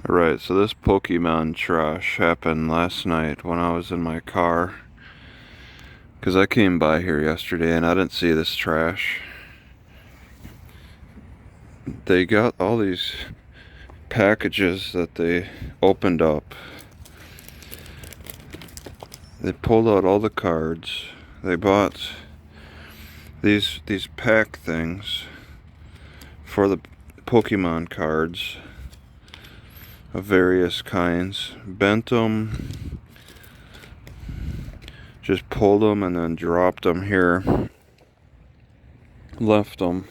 Alright, so this Pokemon trash happened last night when I was in my car. Because I came by here yesterday and I didn't see this trash. They got all these packages that they opened up. They pulled out all the cards. They bought these pack things for the Pokemon cards of various kinds, bent them, just pulled them and then dropped them here, left them.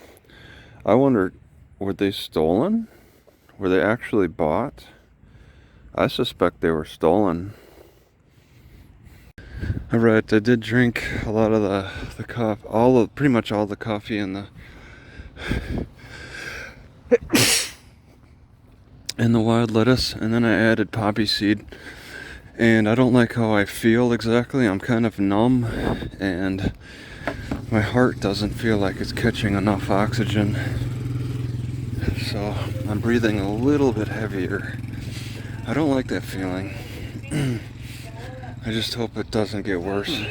I wonder, were they stolen? Were they actually bought? I suspect they were stolen. Alright, I did drink a lot of the coffee, pretty much all the coffee in the wild lettuce, and then I added poppy seed, and I don't like how I feel exactly. I'm kind of numb, and my heart doesn't feel like it's catching enough oxygen, so I'm breathing a little bit heavier. I don't like that feeling. I just hope it doesn't get worse.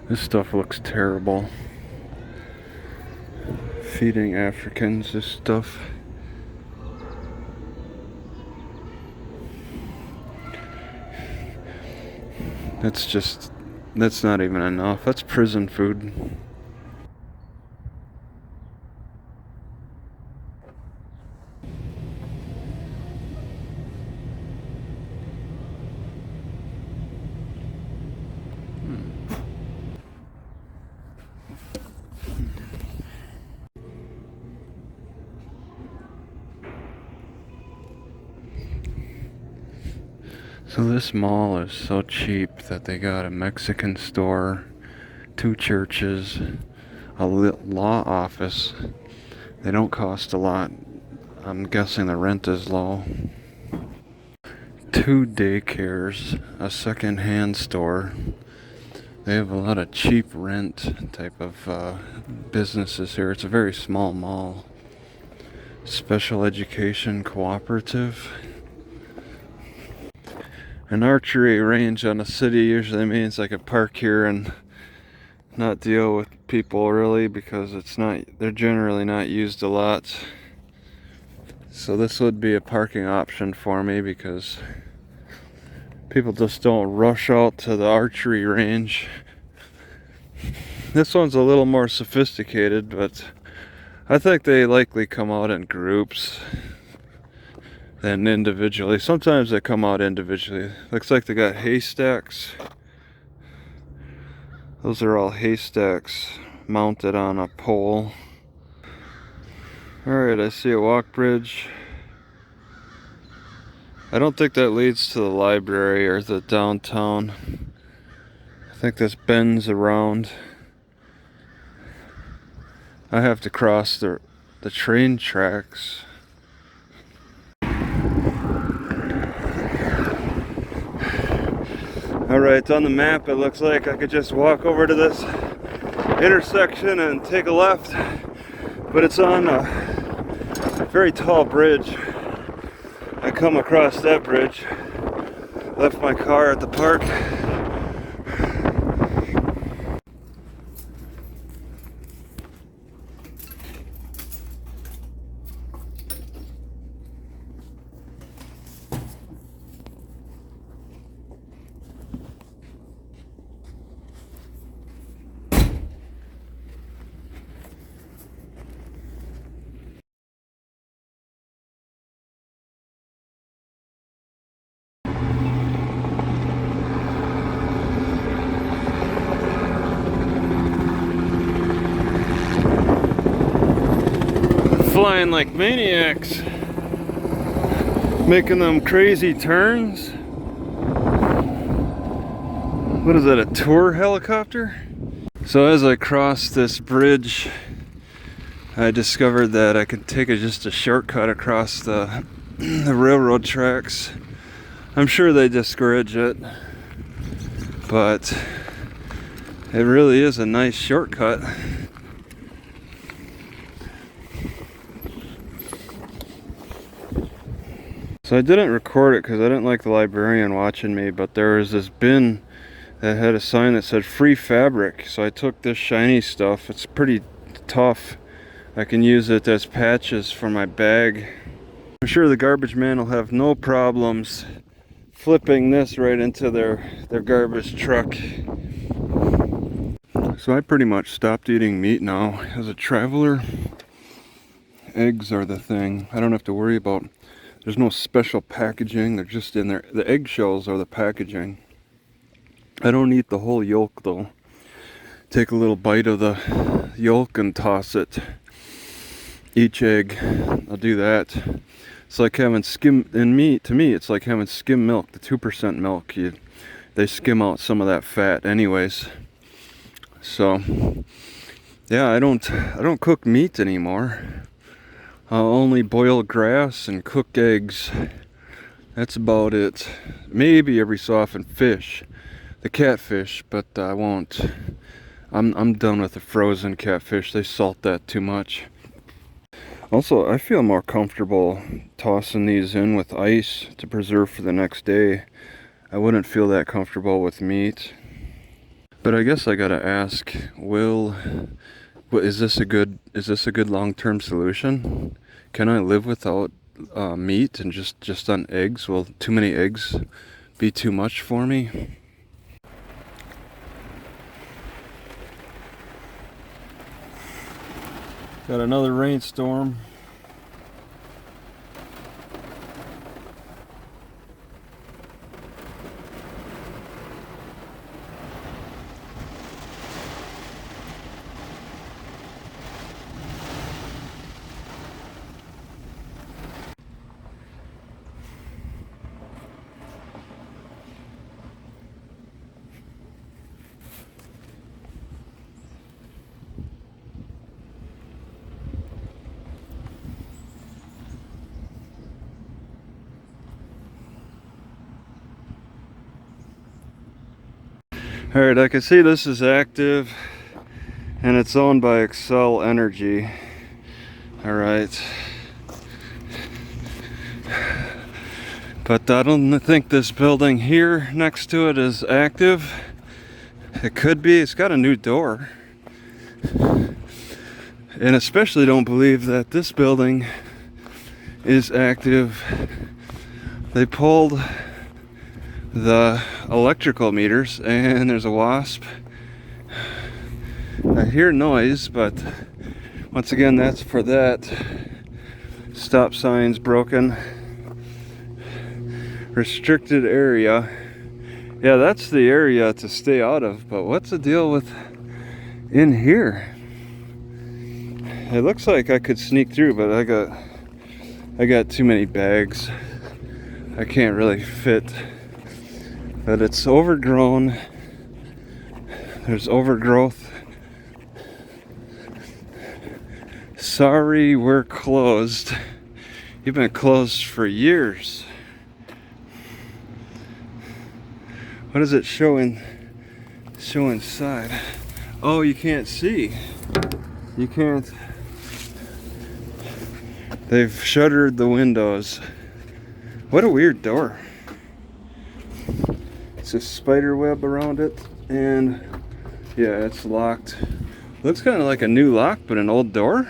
This stuff looks terrible. Feeding Africans this stuff. That's not even enough. That's prison food. So this mall is so cheap that they got a Mexican store, 2 churches, a law office. They don't cost a lot. I'm guessing the rent is low. 2 daycares, a second-hand store. They have a lot of cheap rent type of businesses here. It's a very small mall. Special education cooperative. An archery range on a city usually means I could park here and not deal with people really, because they're generally not used a lot. So this would be a parking option for me, because people just don't rush out to the archery range. This one's a little more sophisticated, but I think they likely come out in groups than individually. Sometimes they come out individually. Looks like they got haystacks. Those are all haystacks mounted on a pole. Alright, I see a walk bridge. I don't think that leads to the library or the downtown. I think this bends around. I have to cross the train tracks. Alright, on the map it looks like I could just walk over to this intersection and take a left, but it's on a very tall bridge. I come across that bridge, left my car at the park. Flying like maniacs, making them crazy turns. What is that, a tour helicopter? So as I cross this bridge, I discovered that I could take just a shortcut across the railroad tracks. I'm sure they discourage it, but it really is a nice shortcut. So I didn't record it because I didn't like the librarian watching me, but there was this bin that had a sign that said free fabric. So I took this shiny stuff. It's pretty tough. I can use it as patches for my bag. I'm sure the garbage man will have no problems flipping this right into their garbage truck. So I pretty much stopped eating meat now. As a traveler, eggs are the thing. I don't have to worry about, there's no special packaging. They're just in there. The eggshells are the packaging. I don't eat the whole yolk though. Take a little bite of the yolk and toss it. Each egg, I'll do that. It's like having skim, in meat, to me, it's like having skim milk, the 2% milk. They skim out some of that fat anyways. So, yeah, I don't cook meat anymore. I'll only boil grass and cook eggs. That's about it. Maybe every so often fish, the catfish, but I won't. I'm done with the frozen catfish. They salt that too much. Also, I feel more comfortable tossing these in with ice to preserve for the next day. I wouldn't feel that comfortable with meat. But I guess I gotta ask, is this a good long-term solution? Can I live without meat and just on eggs? Will too many eggs be too much for me? Got another rainstorm. Alright, I can see this is active and it's owned by Excel Energy. Alright. But I don't think this building here next to it is active. It could be. It's got a new door. And especially don't believe that this building is active. They pulled the electrical meters and there's a wasp. I hear noise, but once again, that's for that. Stop signs broken. Restricted area. Yeah, that's the area to stay out of, but what's the deal with in here? It looks like I could sneak through, but I got too many bags. I can't really fit. But it's overgrown. There's overgrowth. Sorry, we're closed. You've been closed for years. What is it showing? Show inside. Oh, you can't see. You can't. They've shuttered the windows. What a weird door. It's a spider web around it, and yeah, it's locked. Looks kind of like a new lock, but an old door.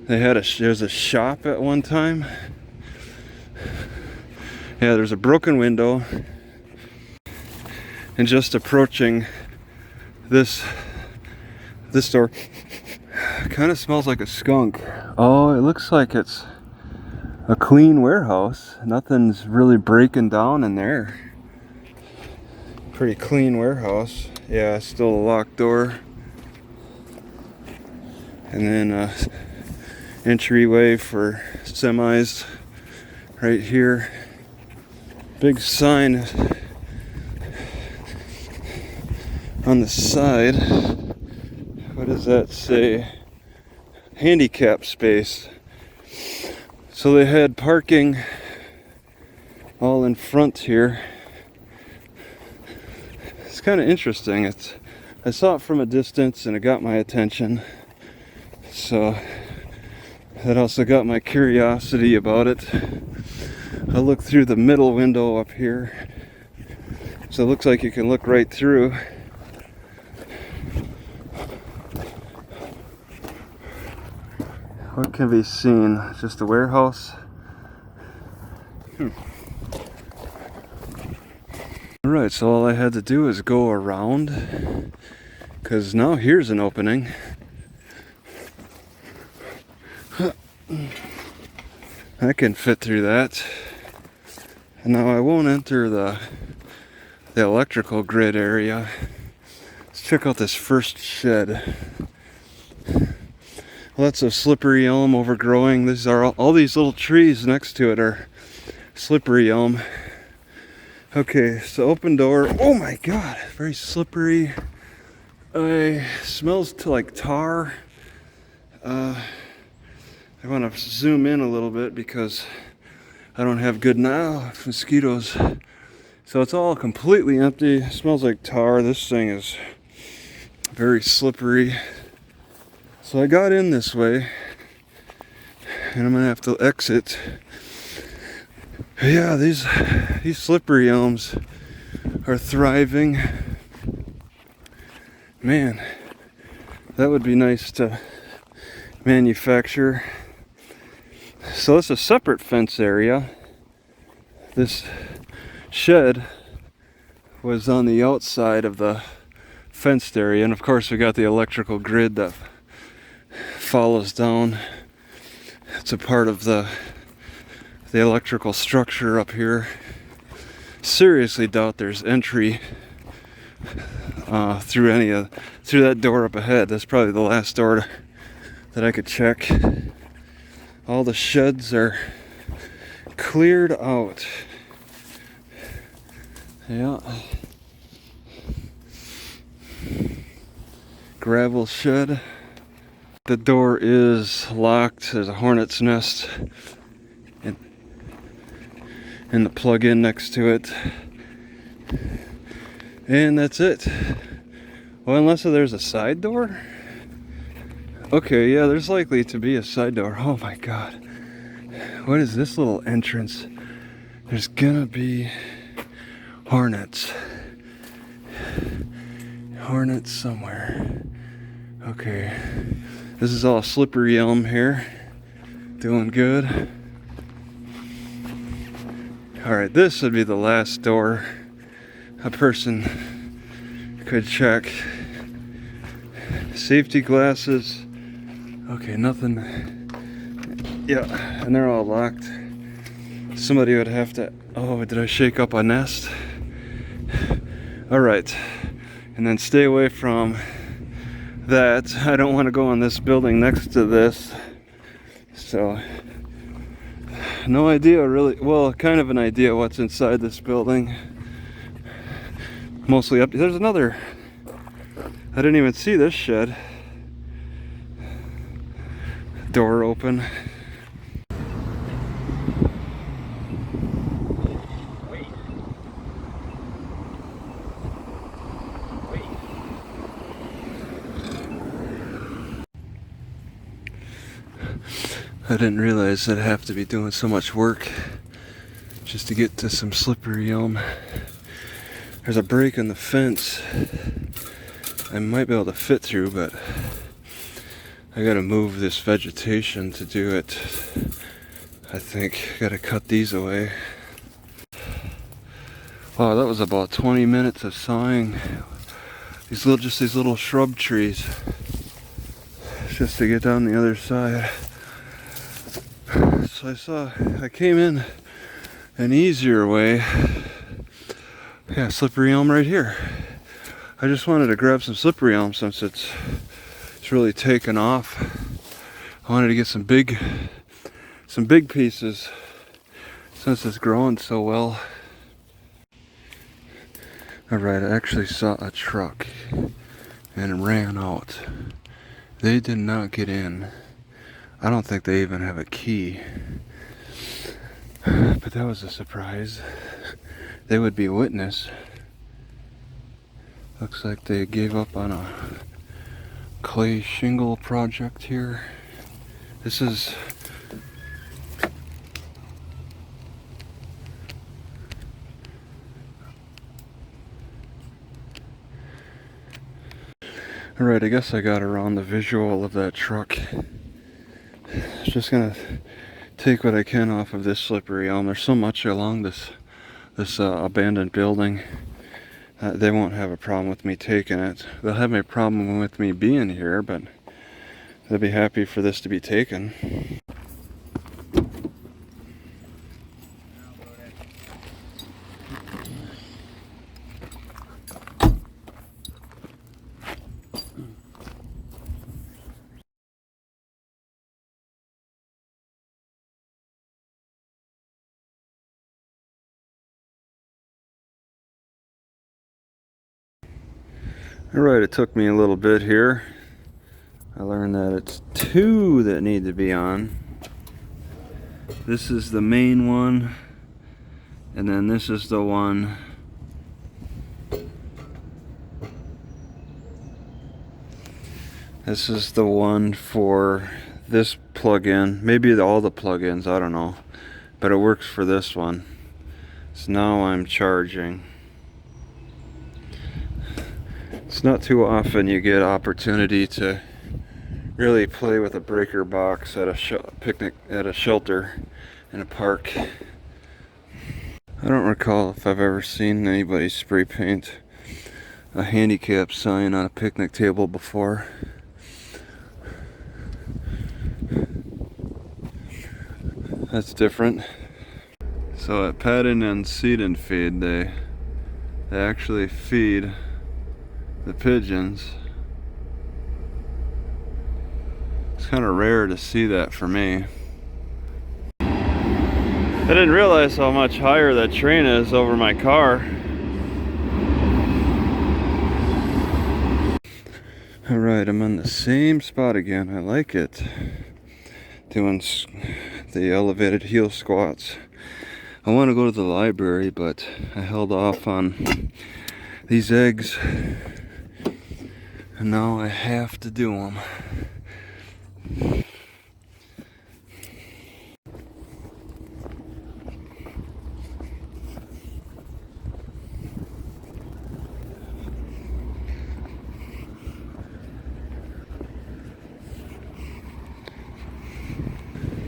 There's a shop at one time. Yeah, there's a broken window. And just approaching this door, kind of smells like a skunk. Oh, it looks like it's a clean warehouse. Nothing's really breaking down in there. Pretty clean warehouse. Yeah, still a locked door. And then entryway for semis right here. Big sign on the side. What does that say? handicap space. So they had parking all in front here. It's kind of interesting. I saw it from a distance and it got my attention. So that also got my curiosity about it. I looked through the middle window up here. So it looks like you can look right through. What can be seen? Just a warehouse. Alright, so all I had to do is go around, because now here's an opening. I can fit through that. And now I won't enter the electrical grid area. Let's check out this first shed. Lots of slippery elm overgrowing. These are all these little trees next to it are slippery elm. Okay, so open door. Oh my god, very slippery. Smells like tar. I want to zoom in a little bit because I don't have good mosquitoes. So it's all completely empty. It smells like tar. This thing is very slippery. So I got in this way, and I'm gonna have to exit. Yeah, these slippery elms are thriving. Man, that would be nice to manufacture. So it's a separate fence area. This shed was on the outside of the fenced area, and of course we got the electrical grid that follows down. It's a part of the electrical structure up here. Seriously doubt there's entry through that door up ahead. That's probably the last door that I could check. All the sheds are cleared out. Yeah. Gravel shed. The door is locked. There's a hornet's nest and the plug-in next to it. And that's it. Well, unless there's a side door? Okay, yeah, there's likely to be a side door. Oh my god. What is this little entrance? There's gonna be hornets. Hornets somewhere. Okay. This is all slippery elm here. Doing good. Alright, this would be the last door a person could check. Safety glasses. Okay, nothing. Yeah, and they're all locked. Somebody would have to... Oh, did I shake up a nest? Alright. And then stay away from that. I don't want to go in this building next to this. So, no idea really. Well, kind of an idea what's inside this building. Mostly up. There's another. I didn't even see this shed. Door open. I didn't realize I'd have to be doing so much work just to get to some slippery elm. There's a break in the fence I might be able to fit through, but I gotta move this vegetation to do it. I think I gotta cut these away. Wow, that was about 20 minutes of sawing these little shrub trees just to get down the other side. So I came in an easier way. Yeah, slippery elm right here. I just wanted to grab some slippery elm since it's really taken off. I wanted to get some big pieces since it's growing so well. Alright, I actually saw a truck and it ran out. They did not get in. I don't think they even have a key. But that was a surprise. They would be a witness. Looks like they gave up on a clay shingle project here. This is alright. I guess I got around the visual of that truck. Just gonna take what I can off of this slippery elm. There's so much along this abandoned building. They won't have a problem with me taking it. They'll have a problem with me being here, but they'll be happy for this to be taken. Alright, it took me a little bit here. I learned that it's two that need to be on. This is the main one, and then this is the one. This is the one for this plug-in. Maybe all the plug-ins, I don't know. But it works for this one. So now I'm charging. It's not too often you get opportunity to really play with a breaker box at a picnic at a shelter in a park. I don't recall if I've ever seen anybody spray paint a handicap sign on a picnic table before. That's different. So at Patton and Seed and Feed, they actually feed the pigeons. It's kind of rare to see that for me. I didn't realize how much higher that train is over my car. Alright, I'm on the same spot again. I like it. Doing the elevated heel squats. I want to go to the library, but I held off on these eggs. And now I have to do them.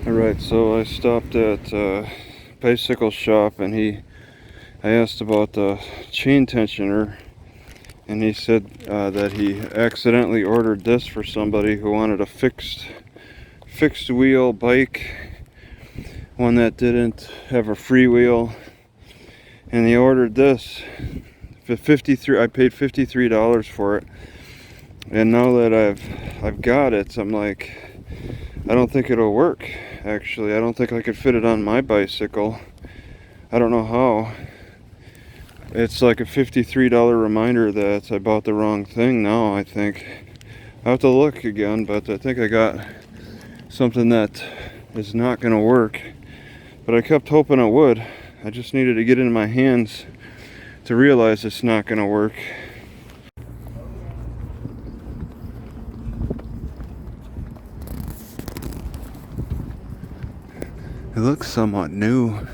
Alright, so I stopped at a bicycle shop, and I asked about the chain tensioner. And he said that he accidentally ordered this for somebody who wanted a fixed wheel bike, one that didn't have a freewheel, and he ordered this for $53. I paid $53 for it, and now that I've got it, I'm like, I don't think it'll work. Actually, I don't think I could fit it on my bicycle. I don't know how. It's like a $53 reminder that I bought the wrong thing now, I think. I'll have to look again, but I think I got something that is not going to work. But I kept hoping it would. I just needed to get it in my hands to realize it's not going to work. It looks somewhat new.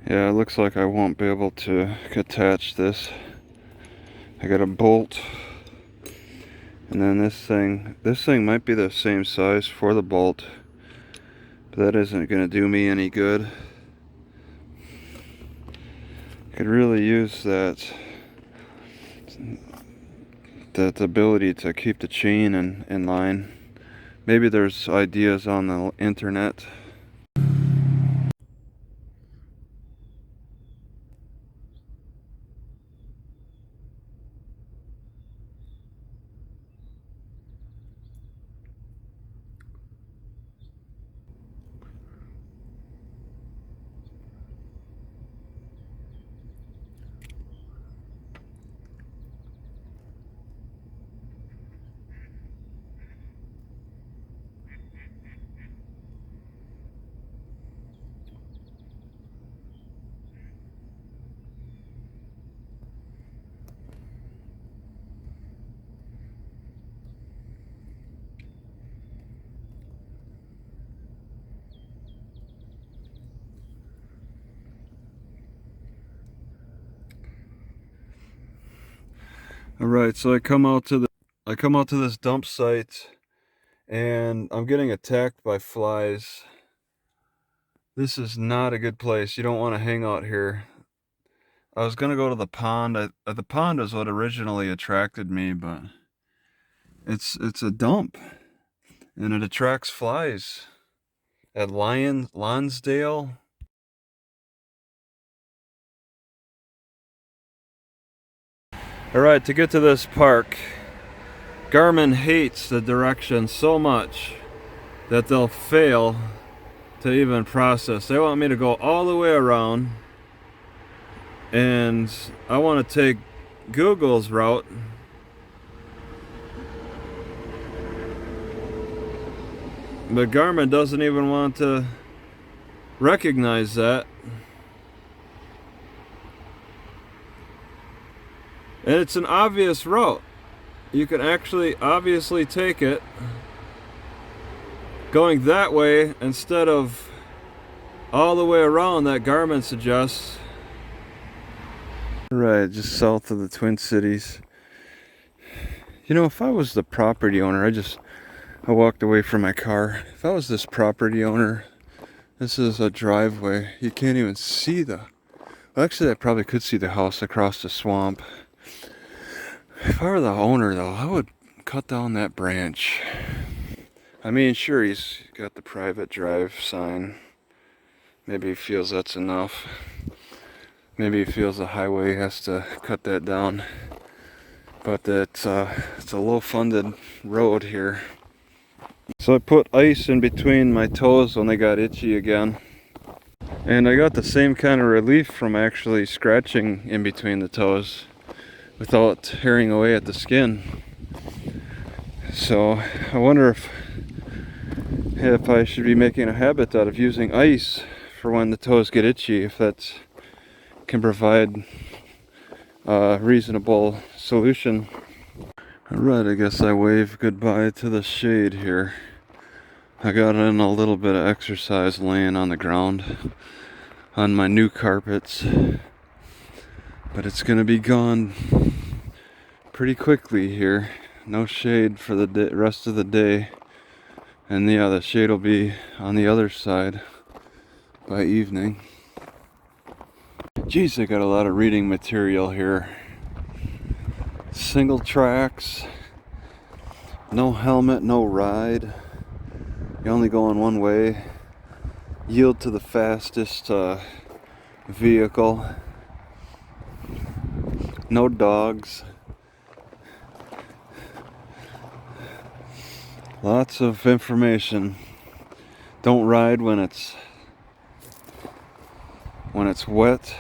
Yeah, it looks like I won't be able to attach this. I got a bolt, and then this thing might be the same size for the bolt, but that isn't going to do me any good. I could really use that ability to keep the chain in line. Maybe there's ideas on the internet. All right, so I come out to this dump site, and I'm getting attacked by flies. This is not a good place. You don't want to hang out here. I was gonna go to the pond. The pond is what originally attracted me, but it's a dump, and it attracts flies. At Lonsdale. All right, to get to this park, Garmin hates the directions so much that they'll fail to even process. They want me to go all the way around, and I want to take Google's route. But Garmin doesn't even want to recognize that. And it's an obvious route. You can actually obviously take it going that way instead of all the way around that Garmin suggests. Right, just south of the Twin Cities. You know, if I was the property owner, I walked away from my car. If I was this property owner, this is a driveway. You can't even see well, actually I probably could see the house across the swamp. If I were the owner though, I would cut down that branch. I mean, sure, he's got the private drive sign. Maybe he feels that's enough. Maybe he feels the highway has to cut that down. But it's a low-funded road here. So I put ice in between my toes when they got itchy again. And I got the same kind of relief from actually scratching in between the toes without tearing away at the skin. So I wonder if I should be making a habit out of using ice for when the toes get itchy, if that can provide a reasonable solution. Alright, I guess I wave goodbye to the shade here. I got in a little bit of exercise laying on the ground on my new carpets, but it's gonna be gone pretty quickly here. No shade for the rest of the day, and yeah, the shade will be on the other side by evening. Geez, I got a lot of reading material here. Single tracks, no helmet, no ride. You're only going one way. Yield to the fastest vehicle. No dogs. Lots of information. Don't ride when it's wet.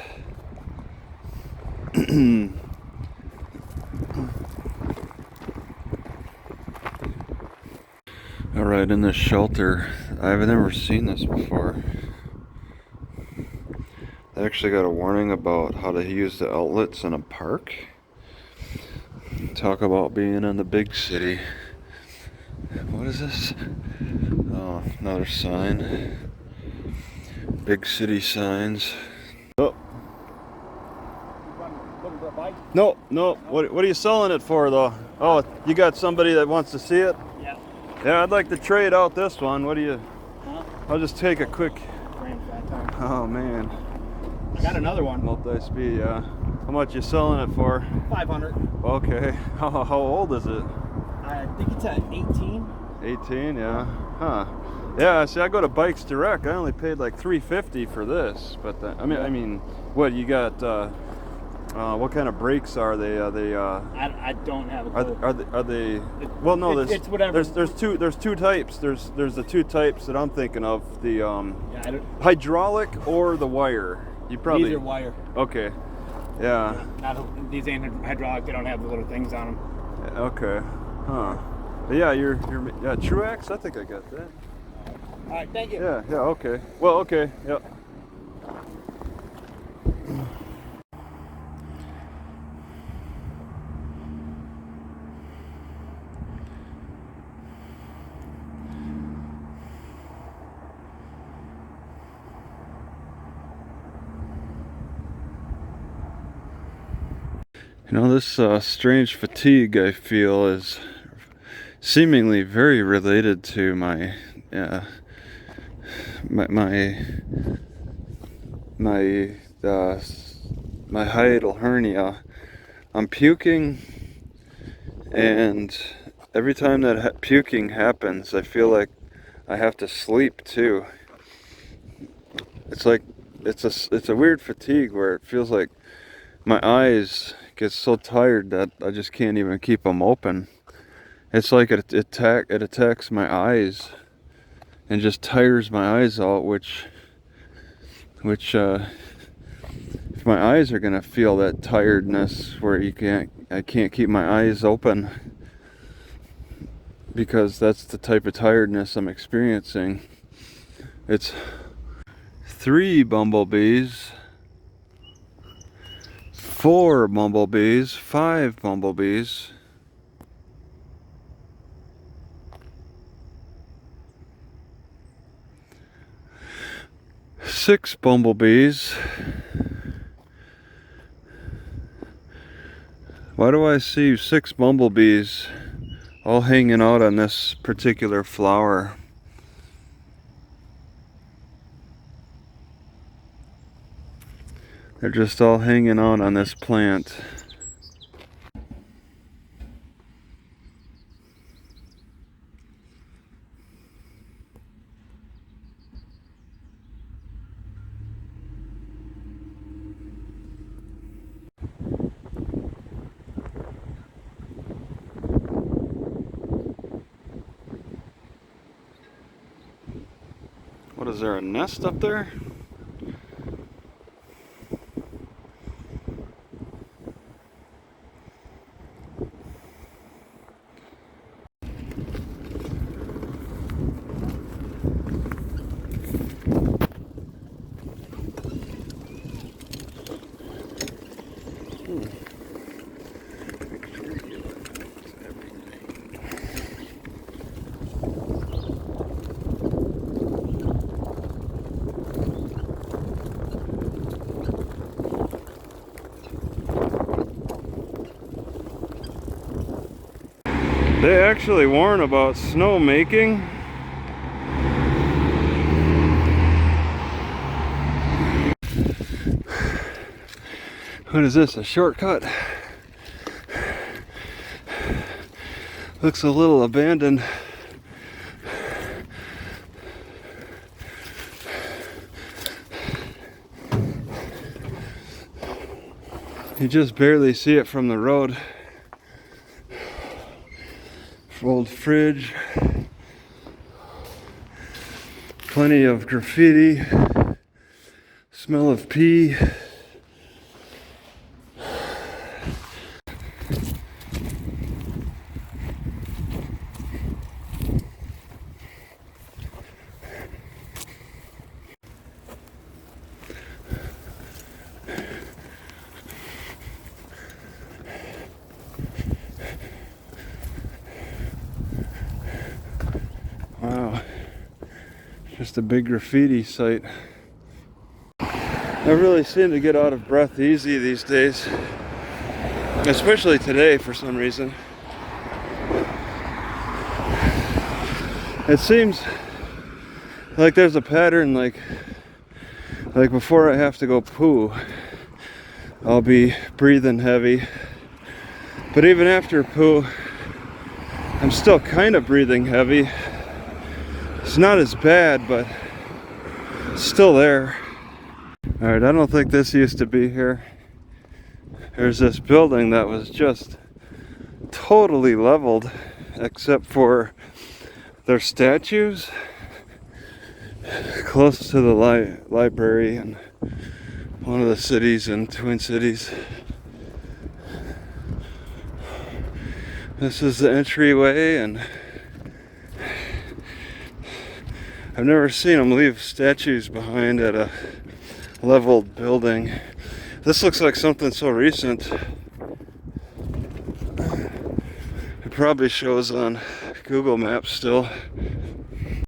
Alright, in this shelter, I've never seen this before. They actually got a warning about how to use the outlets in a park. Talk about being in the big city. What is this? Oh, another sign. Big city signs. Oh. No. What are you selling it for, though? Oh, you got somebody that wants to see it? Yeah. Yeah, I'd like to trade out this one. What do you? Huh? I'll just take a quick. Oh man. I got another one. Multi-speed, yeah. How much you selling it for? 500. Okay. How old is it? I think it's at 18. 18, yeah. Huh. Yeah. See, I go to Bikes Direct. I only paid like $350 for this, but I mean, what you got? What kind of brakes are they? Are they? I don't have a clue. Are they? Well, no. It's whatever. There's two types. There's the two types that I'm thinking of. The Yeah, hydraulic or the wire. You probably. These are wire. Okay. Yeah. These ain't hydraulic. They don't have the little things on them. Okay. Huh. But yeah, you're Truax. I think I got that. All right, thank you. Yeah. Okay. Well, okay. Yep. You know, this strange fatigue I feel is seemingly very related to my hiatal hernia. I'm puking, and every time that puking happens, I feel like I have to sleep too. It's like it's a weird fatigue where it feels like my eyes get so tired that I just can't even keep them open. It's like it attacks my eyes and just tires my eyes out, which if my eyes are gonna feel that tiredness where I can't keep my eyes open, because that's the type of tiredness I'm experiencing. It's 3 bumblebees, 4 bumblebees, 5 bumblebees, 6 bumblebees. Why do I see 6 bumblebees all hanging out on this particular flower? They're just all hanging out on this plant. What is there, a nest up there? They actually warn about snow making. What is this, a shortcut? Looks a little abandoned. You just barely see it from the road. Old fridge, plenty of graffiti, smell of pee. Wow, just a big graffiti site. I really seem to get out of breath easy these days, especially today for some reason. It seems like there's a pattern, like before I have to go poo, I'll be breathing heavy. But even after poo, I'm still kind of breathing heavy. It's not as bad, but it's still there. Alright, I don't think this used to be here. There's this building that was just totally leveled, except for their statues close to the library in one of the cities in Twin Cities. This is the entryway, and I've never seen them leave statues behind at a leveled building. This looks like something so recent. It probably shows on Google Maps still.